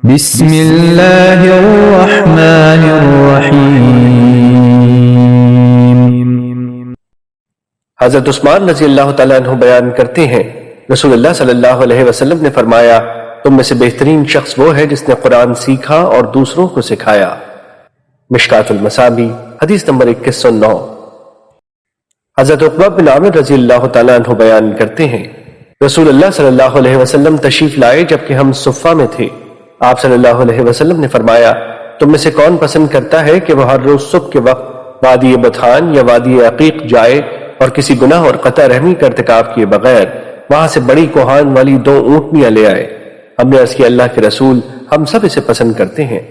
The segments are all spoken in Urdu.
بسم اللہ الرحمن الرحیم۔ حضرت عثمان رضی اللہ تعالیٰ عنہ بیان کرتے ہیں، رسول اللہ صلی اللہ علیہ وسلم نے فرمایا، تم میں سے بہترین شخص وہ ہے جس نے قرآن سیکھا اور دوسروں کو سکھایا۔ مشکات المصابیح حدیث نمبر 2109۔ حضرت عقبہ بن عامر رضی اللہ تعالیٰ عنہ بیان کرتے ہیں، رسول اللہ صلی اللہ علیہ وسلم تشریف لائے جبکہ ہم صفہ میں تھے۔ آپ صلی اللہ علیہ وسلم نے فرمایا، تم میں سے کون پسند کرتا ہے کہ وہ ہر روز صبح کے وقت وادی بطحان یا وادی عقیق جائے اور کسی گناہ اور قطع رحمی کا ارتکاب کیے بغیر وہاں سے بڑی کوہان والی 2 اونٹنیاں لے آئے؟ ہم نے عرض کیا، اللہ کے رسول، ہم سب اسے پسند کرتے ہیں۔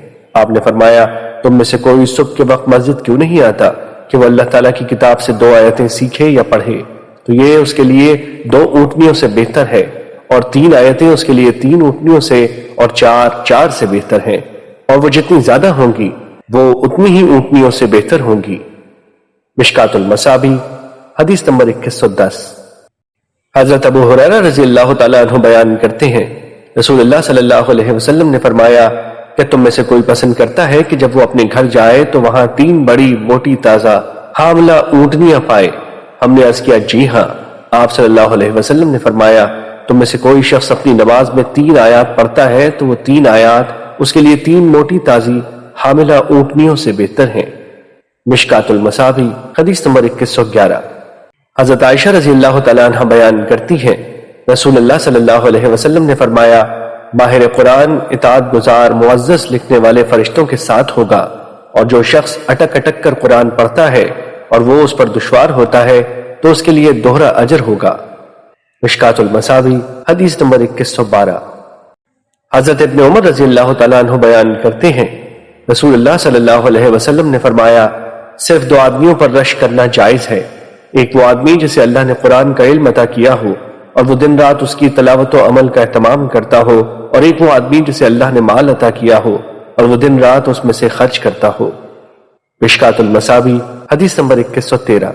آپ نے فرمایا، تم میں سے کوئی صبح کے وقت مسجد کیوں نہیں آتا کہ وہ اللہ تعالیٰ کی کتاب سے 2 آیتیں سیکھے یا پڑھے؟ تو یہ اس کے لیے 2 اونٹنیوں سے بہتر ہے، اور 3 آیتیں اس کے لیے 3 اونٹنیوں سے اور 4 سے بہتر ہیں، اور وہ جتنی زیادہ ہوں گی وہ اتنی ہی اونٹنیوں سے بہتر ہوں گی۔ مشکات المصابیح حدیث نمبر 2110۔ حضرت ابو ہریرہ رضی اللہ تعالیٰ عنہ بیان کرتے ہیں، رسول اللہ صلی اللہ علیہ وسلم نے فرمایا کہ تم میں سے کوئی پسند کرتا ہے کہ جب وہ اپنے گھر جائے تو وہاں 3 بڑی موٹی تازہ حاملہ اونٹنیاں پائے؟ ہم نے عرض کیا، جی ہاں۔ آپ صلی اللہ علیہ وسلم نے فرمایا، تم میں سے کوئی شخص اپنی نماز میں 3 آیات پڑھتا ہے تو وہ 3 آیات اس کے لیے 3 موٹی تازی حاملہ اونٹنیوں سے بہتر ہیں۔ مشکات المصابیح حدیث نمبر 2111۔ حضرت عائشہ رضی اللہ تعالیٰ عنہ بیان کرتی ہیں، رسول اللہ صلی اللہ علیہ وسلم نے فرمایا، ماہر قرآن اطاعت گزار معزز لکھنے والے فرشتوں کے ساتھ ہوگا، اور جو شخص اٹک اٹک کر قرآن پڑھتا ہے اور وہ اس پر دشوار ہوتا ہے تو اس کے لیے دوہرا اجر ہوگا۔ مشکات المصابیح حدیث نمبر 2112۔ حضرت ابن عمر رضی اللہ تعالیٰ عنہ بیان کرتے ہیں، رسول اللہ صلی اللہ علیہ وسلم نے فرمایا، صرف 2 آدمیوں پر رشک کرنا جائز ہے، ایک وہ آدمی جسے اللہ نے قرآن کا علم عطا کیا ہو اور وہ دن رات اس کی تلاوت و عمل کا اہتمام کرتا ہو، اور ایک وہ آدمی جسے اللہ نے مال عطا کیا ہو اور وہ دن رات اس میں سے خرچ کرتا ہو۔ مشکات المصابیح حدیث نمبر 2113۔